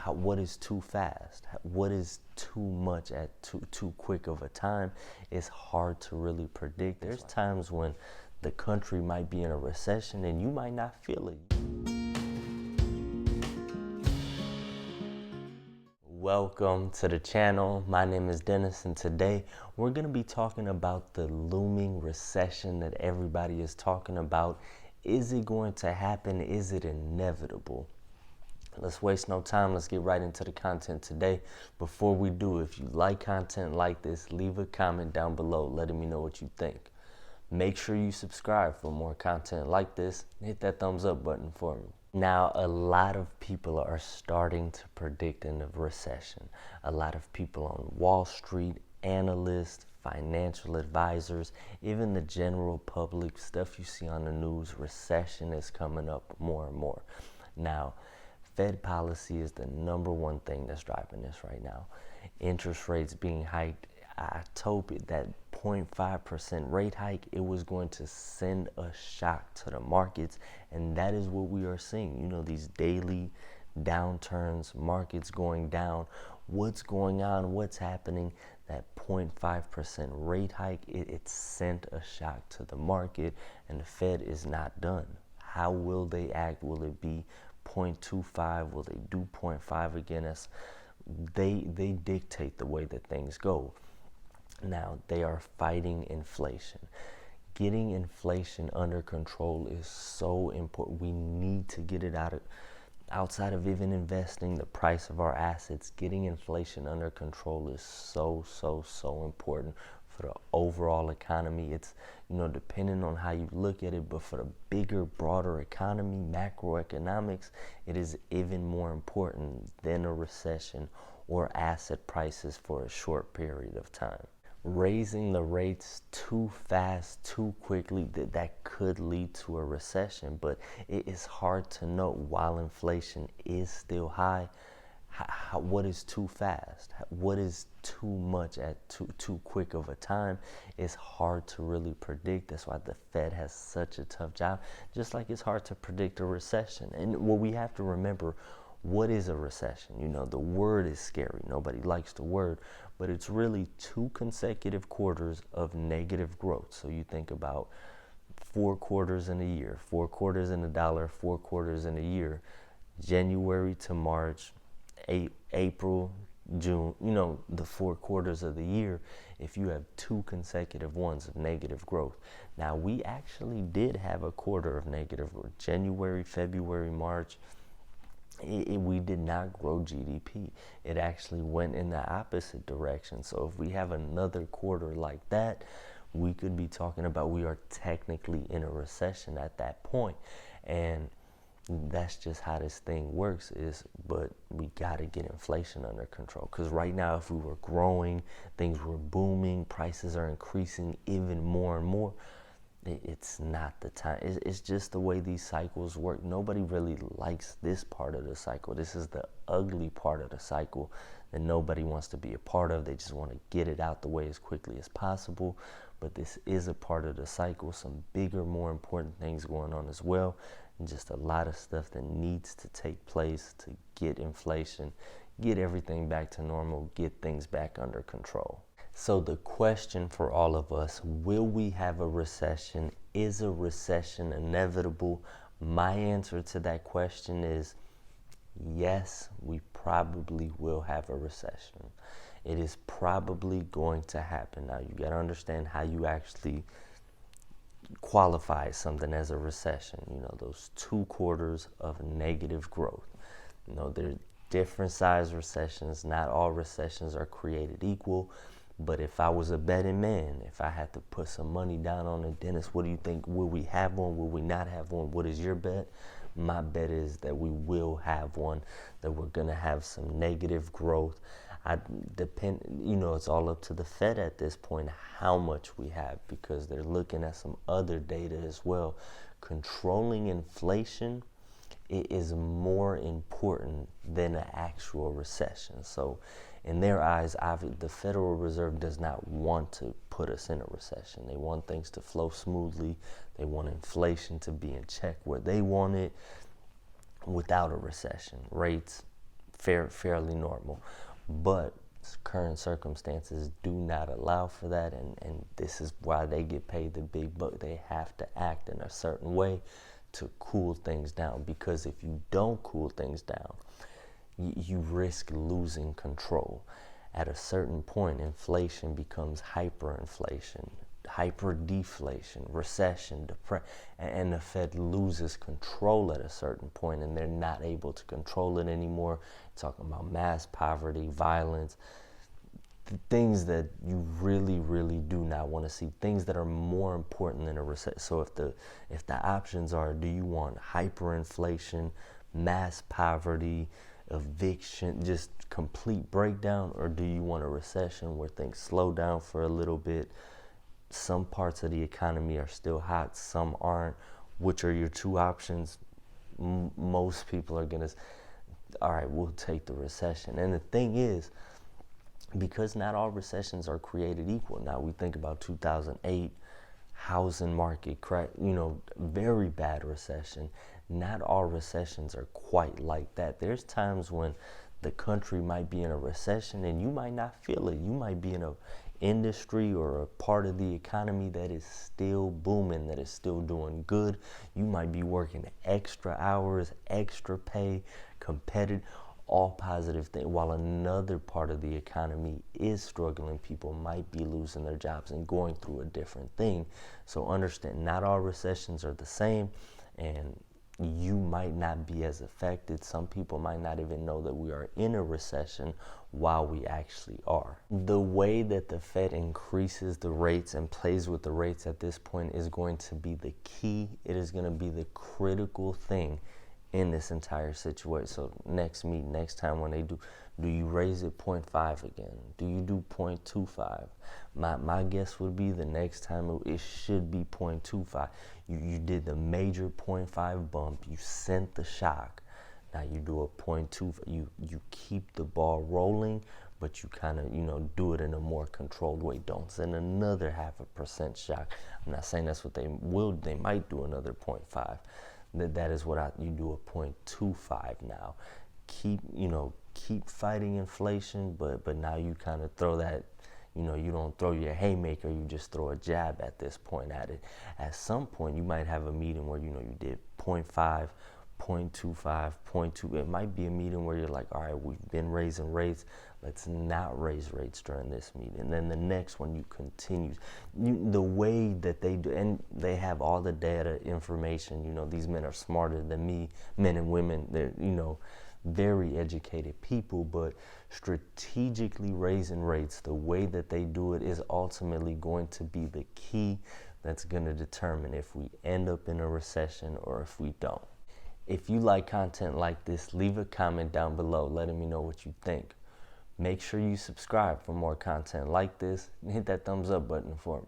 what is too fast? What is too much at too quick of a time? It's hard to really predict. There's times when the country might be in a recession and you might not feel it. Welcome to the channel. My name is Dennis, and today we're going to be talking about the looming recession that everybody is talking about. Is it going to happen? Is it inevitable? Let's waste no time. Let's get right into the content today. Before we do, if you like content like this, leave a comment down below letting me know what you think. Make sure you subscribe for more content like this. Hit that thumbs up button for me. Now, a lot of people are starting to predict a recession. A lot of people on Wall Street, analysts, financial advisors, even the general public, stuff you see on the news, recession is coming up more and more. Now, Fed policy is the number one thing that's driving this right now. Interest rates being hiked. I told you that 0.5% rate hike, it was going to send a shock to the markets, and that is what we are seeing. You know, these daily downturns, markets going down. What's going on? What's happening? That 0.5% rate hike, it sent a shock to the market, and the Fed is not done. How will they act? Will it be 0.25? Will they do 0.5 again? They dictate the way that things go. Now, they are fighting inflation. Getting inflation under control is so important. We need to get it outside of even investing the price of our assets. Getting inflation under control is so important for the overall economy. It's, you know, depending on how you look at it, but for the bigger, broader economy, macroeconomics, it is even more important than a recession or asset prices for a short period of time. Raising the rates too fast, too quickly, that could lead to a recession, but it is hard to know. While inflation is still high, what is too fast? What is too much at too quick of a time? It's hard to really predict. That's why the Fed has such a tough job, just like it's hard to predict a recession. And what we have to remember, what is a recession? You know, the word is scary. Nobody likes the word, but it's really 2 consecutive quarters of negative growth. So you think about 4 quarters in a year, 4 quarters in a dollar, 4 quarters in a year, January to March, April, June, you know, the 4 quarters of the year. If you have 2 consecutive ones of negative growth. Now, we actually did have a quarter of negative growth. January, February, March, we did not grow GDP. It actually went in the opposite direction. So if we have another quarter like that, we could be talking about we are technically in a recession at that point. And that's just how this thing works. But we got to get inflation under control, because right now, if we were growing, things were booming, prices are increasing even more and more, it's not the time. It's just the way these cycles work. Nobody really likes this part of the cycle. This is the ugly part of the cycle that nobody wants to be a part of. They just want to get it out the way as quickly as possible. But this is a part of the cycle. Some bigger, more important things going on as well. And just a lot of stuff that needs to take place to get inflation, get everything back to normal, get things back under control. So the question for all of us, will we have a recession? Is a recession inevitable? My answer to that question is yes, we probably will have a recession. It is probably going to happen. Now, you got to understand how you actually qualify something as a recession. You know, those 2 quarters of negative growth. You know, there are different size recessions. Not all recessions are created equal. But if I was a betting man, if I had to put some money down on it, Dennis, what do you think? Will we have one? Will we not have one? What is your bet? My bet is that we will have one, that we're going to have some negative growth. You know, it's all up to the Fed at this point how much we have, because they're looking at some other data as well. Controlling inflation, it is more important than an actual recession. So in their eyes, the Federal Reserve does not want to put us in a recession. They want things to flow smoothly. They want inflation to be in check where they want it without a recession. Rates fairly normal. But current circumstances do not allow for that, and this is why they get paid the big buck. They have to act in a certain way to cool things down, because if you don't cool things down, you risk losing control. At a certain point, inflation becomes hyperinflation, hyperdeflation, recession, depression, and the Fed loses control at a certain point, and they're not able to control it anymore. Talking about mass poverty, violence, things that you really do not want to see, things that are more important than a recession. So if the options are, do you want hyperinflation, mass poverty, eviction, just complete breakdown, or do you want a recession where things slow down for a little bit? Some parts of the economy are still hot, some aren't. Which are your two options? Most people are gonna, all right, we'll take the recession. And the thing is, because not all recessions are created equal. Now we think about 2008 housing market crash, very bad recession. Not all recessions are quite like that. There's times when the country might be in a recession and you might not feel it. You might be in a industry or a part of the economy that is still booming, that is still doing good. You might be working extra hours, extra pay, competitive, all positive things, while another part of the economy is struggling. People might be losing their jobs and going through a different thing. So understand, not all recessions are the same, and you might not be as affected. Some people might not even know that we are in a recession while we actually are. The way that the Fed increases the rates and plays with the rates at this point is going to be the key. It is going to be the critical thing in this entire situation. So next time when they do you raise it 0.5 again? Do you do 0.25? My guess would be the next time it should be 0.25. You did the major 0.5 bump, you sent the shock. Now you do a 0.2, you keep the ball rolling, but you kind of, do it in a more controlled way. Don't send another 0.5% shock. I'm not saying that's what they might do another 0.5. That is what you do a 0.25 now. Keep fighting inflation, but now you kind of throw that, you don't throw your haymaker, you just throw a jab at this point at it. At some point, you might have a meeting where, you did 0.5, 0.25, 0.2. It might be a meeting where you're like, all right, we've been raising rates. Let's not raise rates during this meeting. And then the next one, you continue. The way that they do, and they have all the data, information. These men are smarter than me, men and women. They're, very educated people, but strategically raising rates, the way that they do it is ultimately going to be the key that's going to determine if we end up in a recession or if we don't. If you like content like this, leave a comment down below letting me know what you think. Make sure you subscribe for more content like this and hit that thumbs up button for me.